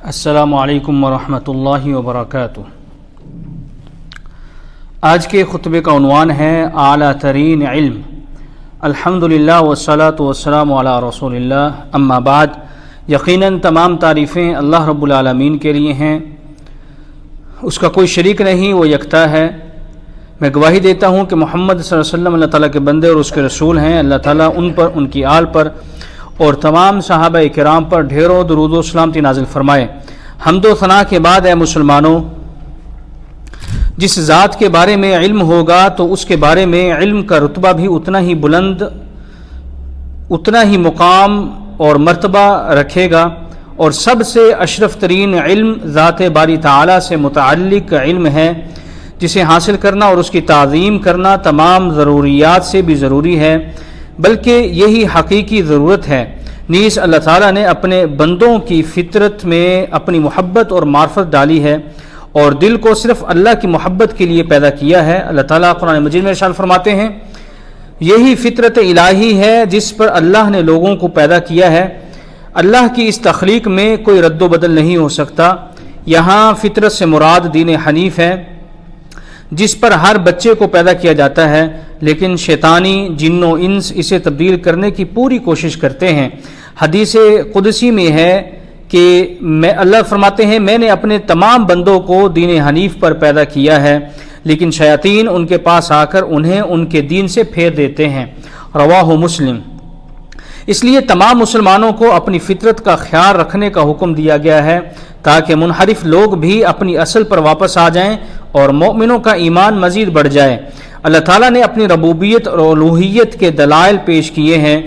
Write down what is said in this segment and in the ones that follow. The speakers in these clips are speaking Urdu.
السلام علیکم ورحمۃ اللہ وبرکاتہ۔ آج کے خطبے کا عنوان ہے اعلیٰ ترین علم۔ الحمدللہ والصلاۃ والسلام علی رسول اللہ، اما بعد۔ یقیناً تمام تعریفیں اللہ رب العالمین کے لیے ہیں، اس کا کوئی شریک نہیں، وہ یکتا ہے۔ میں گواہی دیتا ہوں کہ محمد صلی اللہ علیہ وسلم اللہ تعالیٰ کے بندے اور اس کے رسول ہیں۔ اللہ تعالیٰ ان پر، ان کی آل پر اور تمام صحابہ کرام پر ڈھیروں درود و سلامتی نازل فرمائے۔ حمد و ثنا کے بعد اے مسلمانوں، جس ذات کے بارے میں علم ہوگا تو اس کے بارے میں علم کا رتبہ بھی اتنا ہی بلند، اتنا ہی مقام اور مرتبہ رکھے گا، اور سب سے اشرف ترین علم ذات باری تعالیٰ سے متعلق علم ہے، جسے حاصل کرنا اور اس کی تعظیم کرنا تمام ضروریات سے بھی ضروری ہے، بلکہ یہی حقیقی ضرورت ہے۔ نیز اللہ تعالیٰ نے اپنے بندوں کی فطرت میں اپنی محبت اور معرفت ڈالی ہے، اور دل کو صرف اللہ کی محبت کے لیے پیدا کیا ہے۔ اللہ تعالیٰ قرآن مجید میں ارشاد فرماتے ہیں، یہی فطرت الہی ہے جس پر اللہ نے لوگوں کو پیدا کیا ہے۔ اللہ کی اس تخلیق میں کوئی رد و بدل نہیں ہو سکتا۔ یہاں فطرت سے مراد دین حنیف ہے، جس پر ہر بچے کو پیدا کیا جاتا ہے، لیکن شیطانی جن و انس اسے تبدیل کرنے کی پوری کوشش کرتے ہیں۔ حدیث قدسی میں ہے کہ اللہ فرماتے ہیں، میں نے اپنے تمام بندوں کو دین حنیف پر پیدا کیا ہے، لیکن شیاطین ان کے پاس آ کر انہیں ان کے دین سے پھیر دیتے ہیں۔ رواہ مسلم۔ اس لیے تمام مسلمانوں کو اپنی فطرت کا خیال رکھنے کا حکم دیا گیا ہے، تاکہ منحرف لوگ بھی اپنی اصل پر واپس آ جائیں اور مومنوں کا ایمان مزید بڑھ جائے۔ اللہ تعالیٰ نے اپنی ربوبیت اور الوہیت کے دلائل پیش کیے ہیں۔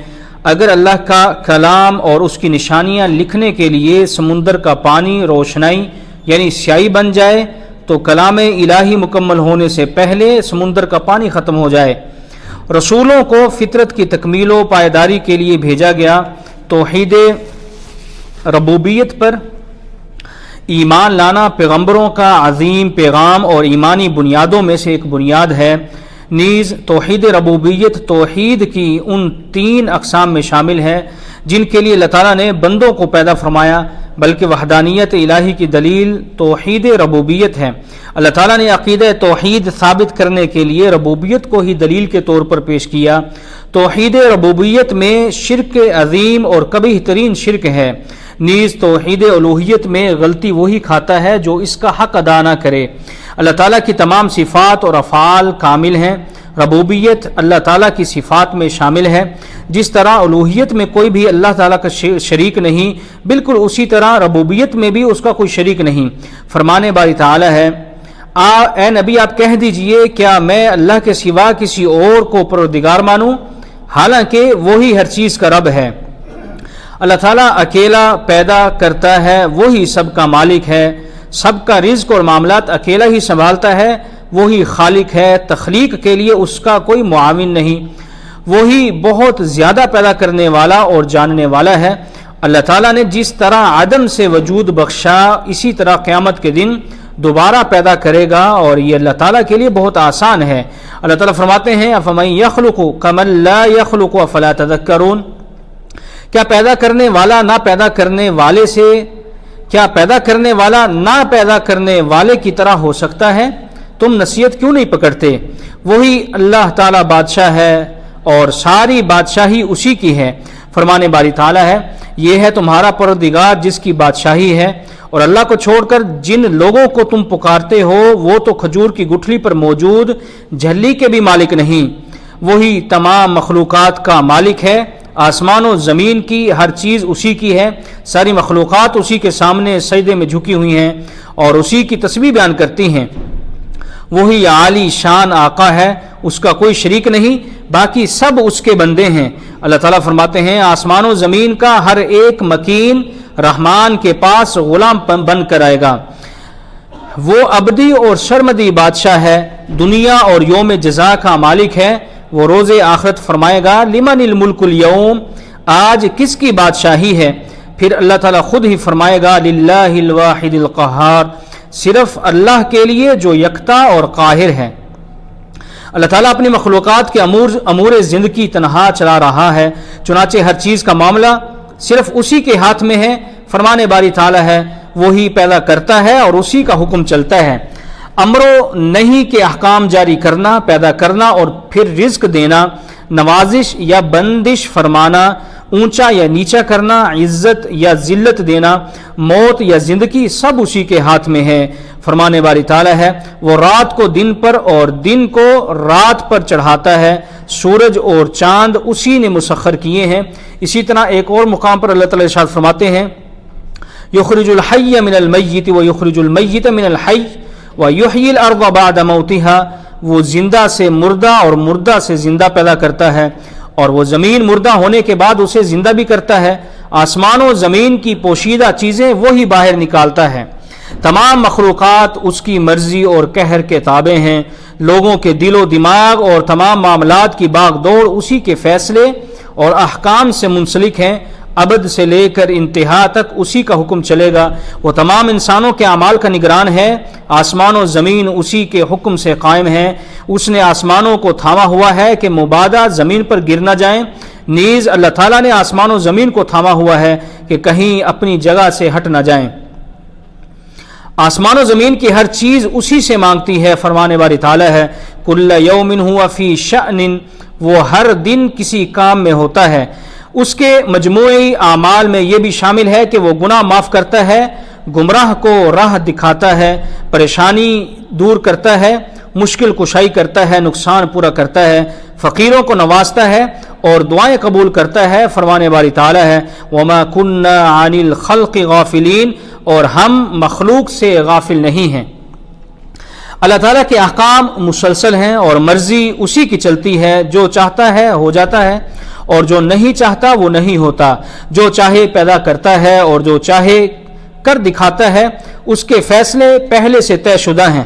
اگر اللہ کا کلام اور اس کی نشانیاں لکھنے کے لیے سمندر کا پانی روشنائی یعنی سیاہی بن جائے، تو کلام الہی مکمل ہونے سے پہلے سمندر کا پانی ختم ہو جائے۔ رسولوں کو فطرت کی تکمیل و پائیداری کے لیے بھیجا گیا۔ توحید ربوبیت پر ایمان لانا پیغمبروں کا عظیم پیغام اور ایمانی بنیادوں میں سے ایک بنیاد ہے۔ نیز توحید ربوبیت توحید کی ان 3 اقسام میں شامل ہے جن کے لیے اللہ تعالیٰ نے بندوں کو پیدا فرمایا، بلکہ وحدانیت الہی کی دلیل توحید ربوبیت ہے۔ اللہ تعالیٰ نے عقیدہ توحید ثابت کرنے کے لیے ربوبیت کو ہی دلیل کے طور پر پیش کیا۔ توحید ربوبیت میں شرک عظیم اور قبیح ترین شرک ہے۔ نیز توحید الوہیت میں غلطی وہی کھاتا ہے جو اس کا حق ادا نہ کرے۔ اللہ تعالیٰ کی تمام صفات اور افعال کامل ہیں۔ ربوبیت اللہ تعالیٰ کی صفات میں شامل ہے۔ جس طرح الوہیت میں کوئی بھی اللہ تعالیٰ کا شریک نہیں، بالکل اسی طرح ربوبیت میں بھی اس کا کوئی شریک نہیں۔ فرمان باری تعالیٰ ہے، اے نبی آپ کہہ دیجئے، کیا میں اللہ کے سوا کسی اور کو پروردگار مانوں، حالانکہ وہی ہر چیز کا رب ہے۔ اللہ تعالیٰ اکیلا پیدا کرتا ہے، وہی سب کا مالک ہے، سب کا رزق اور معاملات اکیلا ہی سنبھالتا ہے، وہی خالق ہے، تخلیق کے لیے اس کا کوئی معاون نہیں، وہی بہت زیادہ پیدا کرنے والا اور جاننے والا ہے۔ اللہ تعالیٰ نے جس طرح عدم سے وجود بخشا، اسی طرح قیامت کے دن دوبارہ پیدا کرے گا، اور یہ اللہ تعالیٰ کے لیے بہت آسان ہے۔ اللہ تعالیٰ فرماتے ہیں، افمن یخلق کمن لا یخلق افلا تذکرون، کیا پیدا کرنے والا نہ پیدا کرنے والے سے، کیا پیدا کرنے والا نہ پیدا کرنے والے کی طرح ہو سکتا ہے؟ تم نصیحت کیوں نہیں پکڑتے؟ وہی اللہ تعالیٰ بادشاہ ہے اور ساری بادشاہی اسی کی ہے۔ فرمان باری تعالیٰ ہے، یہ ہے تمہارا پروردگار جس کی بادشاہی ہے، اور اللہ کو چھوڑ کر جن لوگوں کو تم پکارتے ہو وہ تو کھجور کی گٹھلی پر موجود جھلی کے بھی مالک نہیں۔ وہی تمام مخلوقات کا مالک ہے، آسمان و زمین کی ہر چیز اسی کی ہے، ساری مخلوقات اسی کے سامنے سجدے میں جھکی ہوئی ہیں اور اسی کی تسبیح بیان کرتی ہیں۔ وہی عالی شان آقا ہے، اس کا کوئی شریک نہیں، باقی سب اس کے بندے ہیں۔ اللہ تعالیٰ فرماتے ہیں، آسمان و زمین کا ہر ایک مکین رحمان کے پاس غلام بن کر آئے گا۔ وہ ابدی اور سرمدی بادشاہ ہے، دنیا اور یوم جزا کا مالک ہے۔ وہ روز آخرت فرمائے گا، لمن الملک اليوم، آج کس کی بادشاہی ہے؟ پھر اللہ تعالیٰ خود ہی فرمائے گا، للہ الواحد القہار، صرف اللہ کے لیے جو یکتا اور قاہر ہے۔ اللہ تعالیٰ اپنی مخلوقات کے امور زندگی تنہا چلا رہا ہے، چنانچہ ہر چیز کا معاملہ صرف اسی کے ہاتھ میں ہے۔ فرمان باری تعالیٰ ہے، وہی پیدا کرتا ہے اور اسی کا حکم چلتا ہے۔ امر و نہیں کے احکام جاری کرنا، پیدا کرنا اور پھر رزق دینا، نوازش یا بندش فرمانا، اونچا یا نیچا کرنا، عزت یا ذلت دینا، موت یا زندگی، سب اسی کے ہاتھ میں ہے۔ فرمانے والی تعالیٰ ہے، وہ رات کو دن پر اور دن کو رات پر چڑھاتا ہے، سورج اور چاند اسی نے مسخر کیے ہیں۔ اسی طرح ایک اور مقام پر اللہ تعالیٰ ارشاد فرماتے ہیں، یخرج الحی من المیت ویخرج المیت من الحی ویحیی الارض بعد موتہا، وہ زندہ سے مردہ اور مردہ سے زندہ پیدا کرتا ہے، اور وہ زمین مردہ ہونے کے بعد اسے زندہ بھی کرتا ہے۔ آسمان و زمین کی پوشیدہ چیزیں وہی باہر نکالتا ہے۔ تمام مخلوقات اس کی مرضی اور قہر کے تابع ہیں۔ لوگوں کے دل و دماغ اور تمام معاملات کی باغ دوڑ اسی کے فیصلے اور احکام سے منسلک ہیں۔ ابد سے لے کر انتہا تک اسی کا حکم چلے گا۔ وہ تمام انسانوں کے اعمال کا نگران ہے۔ آسمان و زمین اسی کے حکم سے قائم ہیں۔ اس نے آسمانوں کو تھاما ہوا ہے کہ مبادا زمین پر گر نہ جائیں، نیز اللہ تعالیٰ نے آسمان و زمین کو تھاما ہوا ہے کہ کہیں اپنی جگہ سے ہٹ نہ جائیں۔ آسمان و زمین کی ہر چیز اسی سے مانگتی ہے۔ فرمانے والی تعالیٰ ہے، کل یوم ہوا فی شأن، وہ ہر دن کسی کام میں ہوتا ہے۔ اس کے مجموعی اعمال میں یہ بھی شامل ہے کہ وہ گناہ معاف کرتا ہے، گمراہ کو راہ دکھاتا ہے، پریشانی دور کرتا ہے، مشکل کشائی کرتا ہے، نقصان پورا کرتا ہے، فقیروں کو نوازتا ہے اور دعائیں قبول کرتا ہے۔ فرمانے والی تعالیٰ ہے، وما كنا عن الخلق غافلین، اور ہم مخلوق سے غافل نہیں ہیں۔ اللہ تعالیٰ کے احکام مسلسل ہیں اور مرضی اسی کی چلتی ہے۔ جو چاہتا ہے ہو جاتا ہے اور جو نہیں چاہتا وہ نہیں ہوتا۔ جو چاہے پیدا کرتا ہے اور جو چاہے کر دکھاتا ہے۔ اس کے فیصلے پہلے سے طے شدہ ہیں۔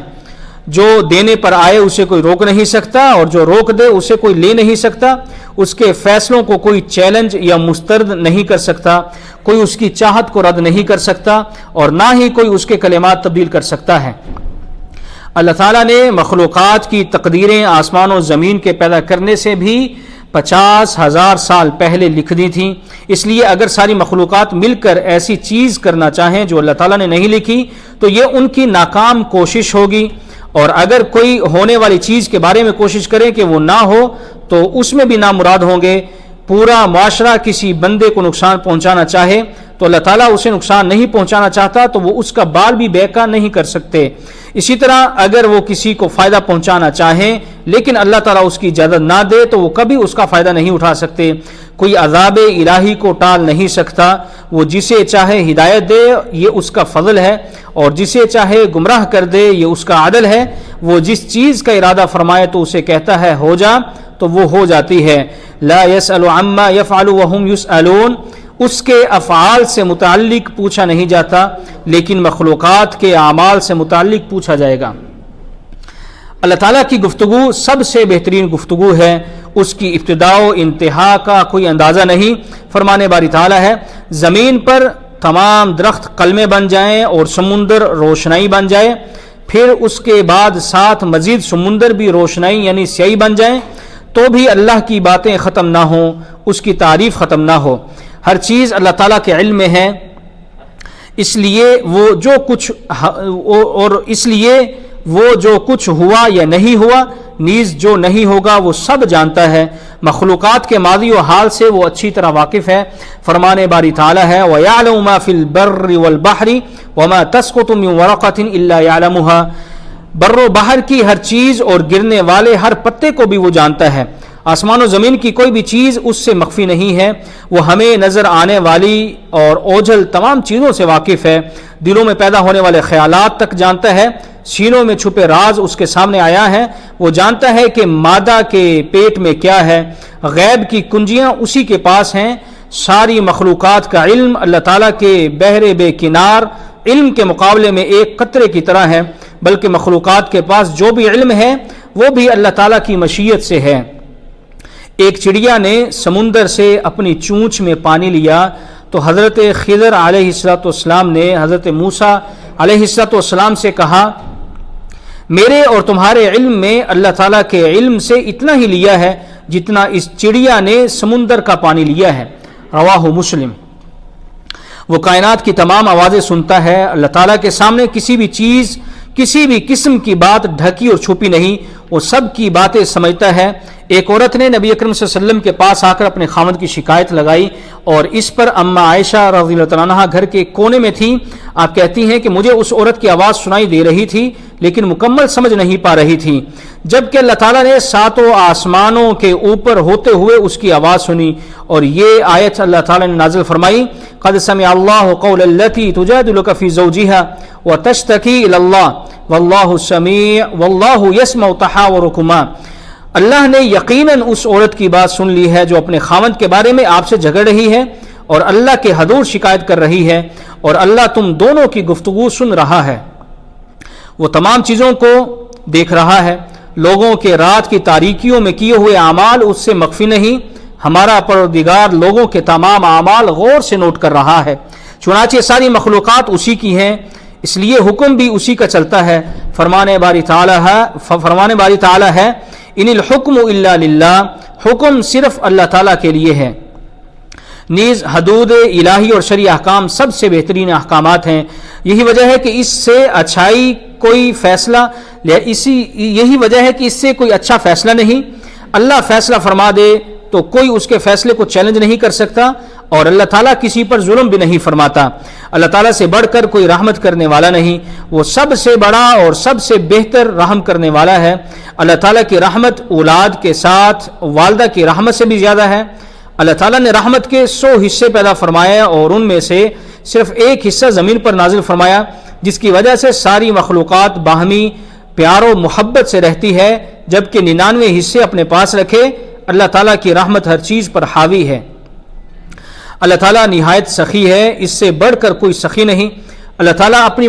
جو دینے پر آئے اسے کوئی روک نہیں سکتا اور جو روک دے اسے کوئی لے نہیں سکتا۔ اس کے فیصلوں کو کوئی چیلنج یا مسترد نہیں کر سکتا، کوئی اس کی چاہت کو رد نہیں کر سکتا اور نہ ہی کوئی اس کے کلمات تبدیل کر سکتا ہے۔ اللہ تعالیٰ نے مخلوقات کی تقدیریں آسمان و زمین کے پیدا کرنے سے بھی 50,000 سال پہلے لکھ دی تھیں۔ اس لیے اگر ساری مخلوقات مل کر ایسی چیز کرنا چاہیں جو اللہ تعالیٰ نے نہیں لکھی تو یہ ان کی ناکام کوشش ہوگی، اور اگر کوئی ہونے والی چیز کے بارے میں کوشش کرے کہ وہ نہ ہو تو اس میں بھی نامراد ہوں گے۔ پورا معاشرہ کسی بندے کو نقصان پہنچانا چاہے تو اللہ تعالیٰ اسے نقصان نہیں پہنچانا چاہتا تو وہ اس کا بال بھی بیکا نہیں کر سکتے۔ اسی طرح اگر وہ کسی کو فائدہ پہنچانا چاہیں لیکن اللہ تعالیٰ اس کی اجازت نہ دے تو وہ کبھی اس کا فائدہ نہیں اٹھا سکتے۔ کوئی عذاب الہی کو ٹال نہیں سکتا۔ وہ جسے چاہے ہدایت دے یہ اس کا فضل ہے، اور جسے چاہے گمراہ کر دے یہ اس کا عدل ہے۔ وہ جس چیز کا ارادہ فرمائے تو اسے کہتا ہے ہو جا تو وہ ہو جاتی ہے۔ لا يسأل عما يفعل وهم يسألون، اس کے افعال سے متعلق پوچھا نہیں جاتا لیکن مخلوقات کے اعمال سے متعلق پوچھا جائے گا۔ اللہ تعالیٰ کی گفتگو سب سے بہترین گفتگو ہے، اس کی ابتدا و انتہا کا کوئی اندازہ نہیں۔ فرمانے باری تعالیٰ ہے، زمین پر تمام درخت قلمیں بن جائیں اور سمندر روشنائی بن جائے، پھر اس کے بعد ساتھ مزید سمندر بھی روشنائی یعنی سیاہی بن جائیں تو بھی اللہ کی باتیں ختم نہ ہوں، اس کی تعریف ختم نہ ہو۔ ہر چیز اللہ تعالیٰ کے علم میں ہے، اس لیے وہ جو کچھ ہوا یا نہیں ہوا، نیز جو نہیں ہوگا وہ سب جانتا ہے۔ مخلوقات کے ماضی و حال سے وہ اچھی طرح واقف ہے۔ فرمانے باری تعالیٰ ہے، وَيَعْلَمُ مَا فِي الْبَرِّ وَالْبَحْرِ وَمَا تَسْقُطُ مِنْ وَرَقَةٍ إِلَّا يَعْلَمُهَا، بر و بحر کی ہر چیز اور گرنے والے ہر پتے کو بھی وہ جانتا ہے۔ آسمان و زمین کی کوئی بھی چیز اس سے مخفی نہیں ہے۔ وہ ہمیں نظر آنے والی اور اوجھل تمام چیزوں سے واقف ہے۔ دلوں میں پیدا ہونے والے خیالات تک جانتا ہے۔ سینوں میں چھپے راز اس کے سامنے آیا ہے۔ وہ جانتا ہے کہ مادہ کے پیٹ میں کیا ہے۔ غیب کی کنجیاں اسی کے پاس ہیں۔ ساری مخلوقات کا علم اللہ تعالیٰ کے بحر بے کنار علم کے مقابلے میں ایک قطرے کی طرح ہے، بلکہ مخلوقات کے پاس جو بھی علم ہے وہ بھی اللہ تعالیٰ کی مشیت سے ہے۔ ایک چڑیا نے سمندر سے اپنی چونچ میں پانی لیا تو حضرت خضر علیہ السلام نے حضرت موسیٰ علیہ السلام سے کہا، میرے اور تمہارے علم میں اللہ تعالیٰ کے علم سے اتنا ہی لیا ہے جتنا اس چڑیا نے سمندر کا پانی لیا ہے۔ رواہ مسلم۔ وہ کائنات کی تمام آوازیں سنتا ہے. اللہ تعالیٰ کے سامنے کسی بھی چیز کسی بھی قسم کی بات ڈھکی اور چھپی نہیں, وہ سب کی باتیں سمجھتا ہے. ایک عورت نے نبی اکرم صلی اللہ علیہ وسلم کے پاس آ کر اپنے خاوند کی شکایت لگائی اور اس پر اما عائشہ رضی اللہ تعالیٰ عنہا گھر کے کونے میں تھیں. آپ کہتی ہیں کہ مجھے اس عورت کی آواز سنائی دے رہی تھی لیکن مکمل سمجھ نہیں پا رہی تھی, جبکہ اللہ تعالیٰ نے ساتوں آسمانوں کے اوپر ہوتے ہوئے اس کی آواز سنی. اور یہ آیت اللہ تعالیٰ نے نازل فرمائی, قد سمع اللہ قول التی تجادلک فی زوجہا وتشتکی الی اللہ واللہ سمیع واللہ یسمع تحاورکما. اللہ نے یقیناً اس عورت کی بات سن لی ہے جو اپنے خاوند کے بارے میں آپ سے جھگڑ رہی ہے اور اللہ کے حضور شکایت کر رہی ہے, اور اللہ تم دونوں کی گفتگو سن رہا ہے. وہ تمام چیزوں کو دیکھ رہا ہے, لوگوں کے رات کی تاریکیوں میں کیے ہوئے اعمال اس سے مخفی نہیں. ہمارا پروردگار لوگوں کے تمام اعمال غور سے نوٹ کر رہا ہے. چنانچہ ساری مخلوقات اسی کی ہیں, اس لیے حکم بھی اسی کا چلتا ہے. فرمانے باری تعالی ہے ان الحکم الا للہ, حکم صرف اللہ تعالیٰ کے لیے ہے. نیز حدود الہی اور شرعی احکام سب سے بہترین احکامات ہیں. یہی وجہ ہے کہ اس سے اچھائی کوئی فیصلہ یہی وجہ ہے کہ اس سے کوئی اچھا فیصلہ نہیں. اللہ فیصلہ فرما دے تو کوئی اس کے فیصلے کو چیلنج نہیں کر سکتا, اور اللہ تعالیٰ کسی پر ظلم بھی نہیں فرماتا. اللہ تعالیٰ سے بڑھ کر کوئی رحمت کرنے والا نہیں, وہ سب سے بڑا اور سب سے بہتر رحم کرنے والا ہے. اللہ تعالیٰ کی رحمت اولاد کے ساتھ والدہ کی رحمت سے بھی زیادہ ہے. اللہ تعالیٰ نے رحمت کے 100 حصے پیدا فرمائے اور ان میں سے صرف ایک حصہ زمین پر نازل فرمایا, جس کی وجہ سے ساری مخلوقات باہمی پیار و محبت سے رہتی ہے, جبکہ 99 حصے اپنے پاس رکھے. اللہ تعالیٰ کی رحمت ہر چیز پر حاوی ہے. اللہ تعالیٰ نہایت سخی ہے, اس سے بڑھ کر کوئی سخی نہیں. اللہ تعالیٰ اپنی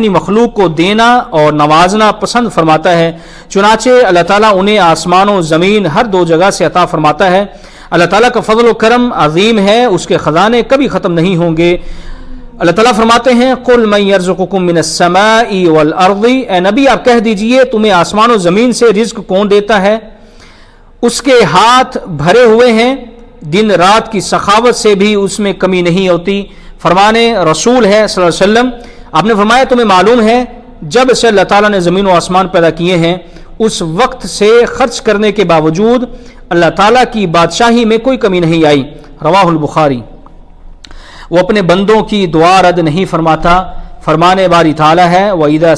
مخلوق کو دینا اور نوازنا پسند فرماتا ہے, چنانچہ اللہ تعالیٰ انہیں آسمان و زمین ہر دو جگہ سے عطا فرماتا ہے. اللہ تعالیٰ کا فضل و کرم عظیم ہے, اس کے خزانے کبھی ختم نہیں ہوں گے. اللہ تعالیٰ فرماتے ہیں قل من یرزقکم من السماء والارض, اے نبی آپ کہہ دیجئے تمہیں آسمان و زمین سے رزق کون دیتا ہے؟ اس کے ہاتھ بھرے ہوئے ہیں, دن رات کی سخاوت سے بھی اس میں کمی نہیں ہوتی. فرمانے رسول ہے صلی اللہ علیہ وسلم, آپ نے فرمایا تمہیں معلوم ہے جب سے اللہ تعالیٰ نے زمین و آسمان پیدا کیے ہیں اس وقت سے خرچ کرنے کے باوجود اللہ تعالیٰ کی بادشاہی میں کوئی کمی نہیں آئی. رواہ البخاری. وہ اپنے بندوں کی دعا رد نہیں فرماتا. فرمانے باری تعالیٰ ہے وَإِذَا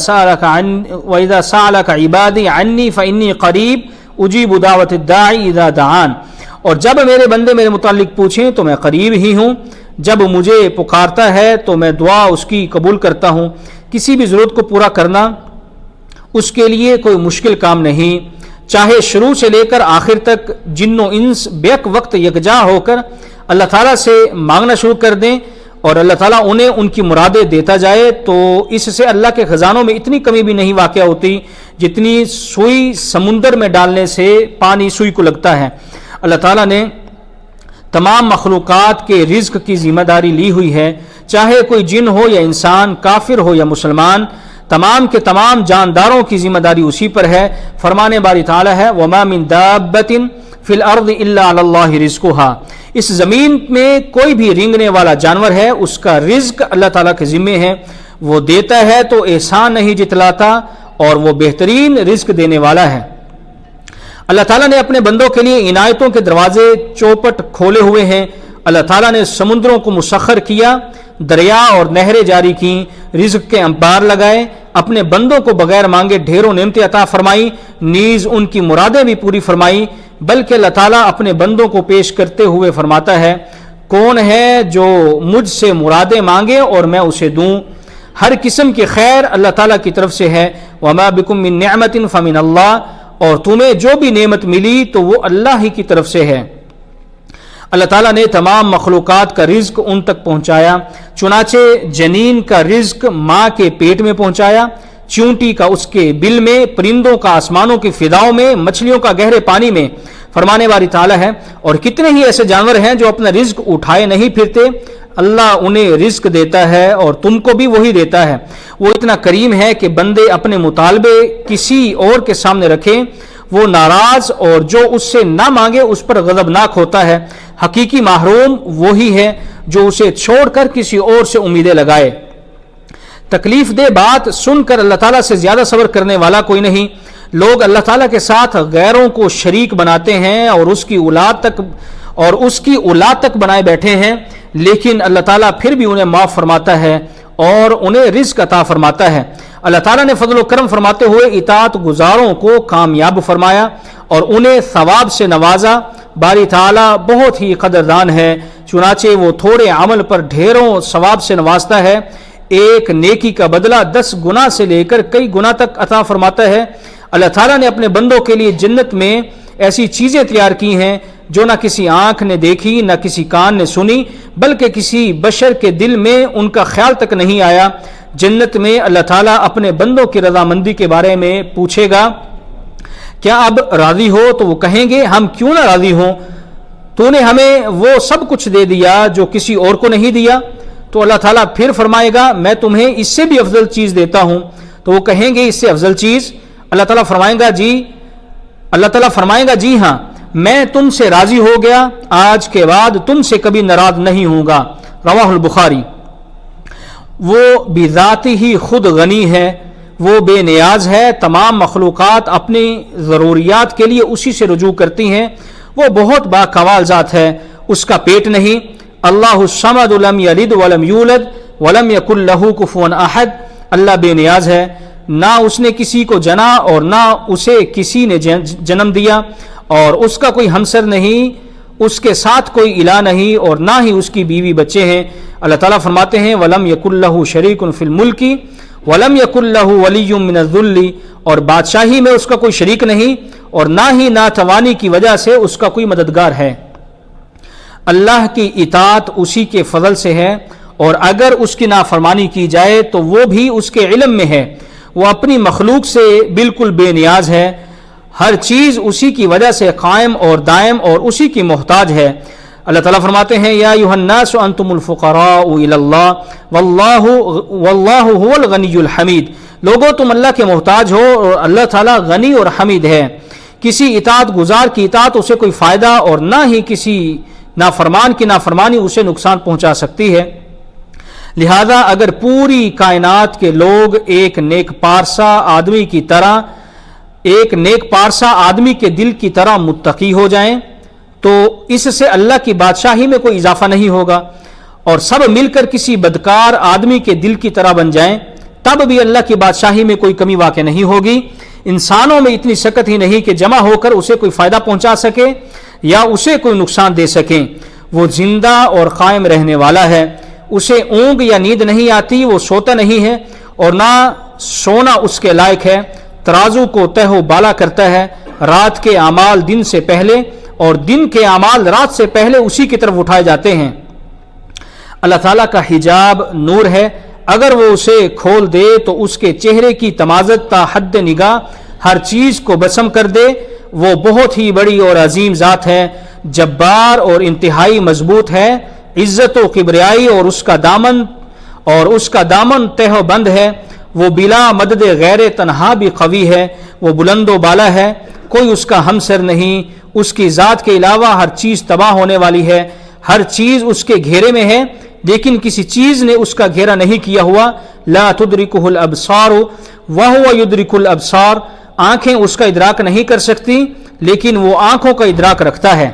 سَأَلَكَ عِبَادِي عَنِّي فَإِنِّي قَرِيبٌ اجیب دعوت الداعی اذا دعان, اور جب میرے بندے میرے متعلق پوچھیں تو میں قریب ہی ہوں, جب مجھے پکارتا ہے تو میں دعا اس کی قبول کرتا ہوں. کسی بھی ضرورت کو پورا کرنا اس کے لیے کوئی مشکل کام نہیں, چاہے شروع سے لے کر آخر تک جن و انس بیک وقت یکجا ہو کر اللہ تعالیٰ سے مانگنا شروع کر دیں اور اللہ تعالیٰ انہیں ان کی مرادیں دیتا جائے, تو اس سے اللہ کے خزانوں میں اتنی کمی بھی نہیں واقع ہوتی جتنی سوئی سمندر میں ڈالنے سے پانی سوئی کو لگتا ہے. اللہ تعالیٰ نے تمام مخلوقات کے رزق کی ذمہ داری لی ہوئی ہے, چاہے کوئی جن ہو یا انسان, کافر ہو یا مسلمان, تمام کے تمام جانداروں کی ذمہ داری اسی پر ہے. فرمانے باری تعالیٰ ہے وَمَا مِن دَابَّةٍ فِي الْأَرْضِ إِلَّا عَلَى اللَّهِ رِزْقُهَا, اس زمین میں کوئی بھی رینگنے والا جانور ہے اس کا رزق اللہ تعالیٰ کے ذمے ہے. وہ دیتا ہے تو احسان نہیں جتلاتا, اور وہ بہترین رزق دینے والا ہے. اللہ تعالیٰ نے اپنے بندوں کے لیے عنایتوں کے دروازے چوپٹ کھولے ہوئے ہیں. اللہ تعالیٰ نے سمندروں کو مسخر کیا, دریا اور نہریں جاری کیں, رزق کے انبار لگائے, اپنے بندوں کو بغیر مانگے ڈھیروں نعمتیں عطا فرمائی, نیز ان کی مرادیں بھی پوری فرمائی. بلکہ اللہ تعالیٰ اپنے بندوں کو پیش کرتے ہوئے فرماتا ہے کون ہے جو مجھ سے مرادیں مانگے اور میں اسے دوں. ہر قسم کی خیر اللہ تعالیٰ کی طرف سے ہے. وما بکم من نعمت فمن اللہ, اور تمہیں جو بھی نعمت ملی تو وہ اللہ ہی کی طرف سے ہے. اللہ تعالیٰ نے تمام مخلوقات کا رزق ان تک پہنچایا, چنانچہ جنین کا رزق ماں کے پیٹ میں پہنچایا, چونٹی کا اس کے بل میں, پرندوں کا آسمانوں کی فضاؤں میں, مچھلیوں کا گہرے پانی میں. فرمانے والی تعالیٰ ہے اور کتنے ہی ایسے جانور ہیں جو اپنا رزق اٹھائے نہیں پھرتے, اللہ انہیں رزق دیتا ہے اور تم کو بھی وہی دیتا ہے. وہ اتنا کریم ہے کہ بندے اپنے مطالبے کسی اور کے سامنے رکھیں, وہ ناراض اور جو اس سے نہ مانگے اس پر غضبناک ہوتا ہے. حقیقی محروم وہی ہے جو اسے چھوڑ کر کسی اور سے امیدیں لگائے۔ تکلیف دہ بات سن کر اللہ تعالیٰ سے زیادہ صبر کرنے والا کوئی نہیں۔ لوگ اللہ تعالیٰ کے ساتھ غیروں کو شریک بناتے ہیں اور اس کی اولاد تک بنائے بیٹھے ہیں، لیکن اللہ تعالیٰ پھر بھی انہیں معاف فرماتا ہے اور انہیں رزق عطا فرماتا ہے۔ اللہ تعالیٰ نے فضل و کرم فرماتے ہوئے اطاعت گزاروں کو کامیاب فرمایا اور انہیں ثواب سے نوازا۔ باری تعالیٰ بہت ہی قدردان ہے، چنانچہ وہ تھوڑے عمل پر ڈھیروں ثواب سے نوازتا ہے۔ ایک نیکی کا بدلہ 10 گنا سے لے کر کئی گنا تک عطا فرماتا ہے۔ اللہ تعالیٰ نے اپنے بندوں کے لیے جنت میں ایسی چیزیں تیار کی ہیں جو نہ کسی آنکھ نے دیکھی نہ کسی کان نے سنی، بلکہ کسی بشر کے دل میں ان کا خیال تک نہیں آیا۔ جنت میں اللہ تعالیٰ اپنے بندوں کی رضامندی کے بارے میں پوچھے گا، کیا اب راضی ہو؟ تو وہ کہیں گے ہم کیوں نہ راضی ہوں، تو نے ہمیں وہ سب کچھ دے دیا جو کسی اور کو نہیں دیا۔ تو اللہ تعالیٰ پھر فرمائے گا میں تمہیں اس سے بھی افضل چیز دیتا ہوں۔ تو وہ کہیں گے اس سے افضل چیز؟ اللہ تعالیٰ فرمائے گا جی ہاں، میں تم سے راضی ہو گیا، آج کے بعد تم سے کبھی ناراض نہیں ہوں گا۔ رواہ البخاری۔ وہ بذات ہی خود غنی ہے، وہ بے نیاز ہے، تمام مخلوقات اپنی ضروریات کے لیے اسی سے رجوع کرتی ہیں، وہ بہت باکمال ذات ہے، اس کا پیٹ نہیں۔ اللہ الصمد لم یلد ولم یولد ولم یکن لہ کفوا احد۔ اللہ بے نیاز ہے، نہ اس نے کسی کو جنا اور نہ اسے کسی نے جنم دیا، اور اس کا کوئی ہمسر نہیں، اس کے ساتھ کوئی الہ نہیں، اور نہ ہی اس کی بیوی بچے ہیں۔ اللہ تعالیٰ فرماتے ہیں وَلَمْ يَكُنْ لَهُ شَرِيكٌ فِي الْمُلْكِ وَلَمْ يَكُنْ لَهُ وَلِيٌّ مِّنَ الذُّلِّ، اور بادشاہی میں اس کا کوئی شریک نہیں اور نہ ہی ناتوانی کی وجہ سے اس کا کوئی مددگار ہے۔ اللہ کی اطاعت اسی کے فضل سے ہے، اور اگر اس کی نافرمانی کی جائے تو وہ بھی اس کے علم میں ہے۔ وہ اپنی مخلوق سے بالکل بے نیاز ہے، ہر چیز اسی کی وجہ سے قائم اور دائم اور اسی کی محتاج ہے۔ اللہ تعالیٰ فرماتے ہیں یا ایھا الناس انتم الفقراء الی اللہ واللہ هو الغنی الحمید، لوگوں تم اللہ کے محتاج ہو اور اللہ تعالیٰ غنی اور حمید ہے۔ کسی اطاعت گزار کی اطاعت اسے کوئی فائدہ اور نہ ہی کسی نافرمان کی نافرمانی اسے نقصان پہنچا سکتی ہے۔ لہذا اگر پوری کائنات کے لوگ ایک نیک پارسا آدمی کے دل کی طرح متقی ہو جائیں تو اس سے اللہ کی بادشاہی میں کوئی اضافہ نہیں ہوگا، اور سب مل کر کسی بدکار آدمی کے دل کی طرح بن جائیں تب بھی اللہ کی بادشاہی میں کوئی کمی واقع نہیں ہوگی۔ انسانوں میں اتنی سکت ہی نہیں کہ جمع ہو کر اسے کوئی فائدہ پہنچا سکے یا اسے کوئی نقصان دے سکیں۔ وہ زندہ اور قائم رہنے والا ہے، اسے اونگ یا نیند نہیں آتی، وہ سوتا نہیں ہے اور نہ سونا اس کے لائق ہے۔ ترازو کو تہ و بالا کرتا ہے، رات کے اعمال دن سے پہلے اور دن کے اعمال رات سے پہلے اسی کی طرف اٹھائے جاتے ہیں۔ اللہ تعالیٰ کا حجاب نور ہے، اگر وہ اسے کھول دے تو اس کے چہرے کی تمازت تا حد نگاہ ہر چیز کو بسم کر دے۔ وہ بہت ہی بڑی اور عظیم ذات ہے، جبار اور انتہائی مضبوط ہے، عزت و کبریائی اور اس کا دامن تہ و بند ہے۔ وہ بلا مدد غیر تنہا بھی قوی ہے، وہ بلند و بالا ہے، کوئی اس کا ہمسر نہیں، اس کی ذات کے علاوہ ہر چیز تباہ ہونے والی ہے، ہر چیز اس کے گھیرے میں ہے لیکن کسی چیز نے اس کا گھیرا نہیں کیا ہوا۔ لا تدرکہ الابصار وہو یدرک الابصار، آنکھیں اس کا ادراک نہیں کر سکتی لیکن وہ آنکھوں کا ادراک رکھتا ہے۔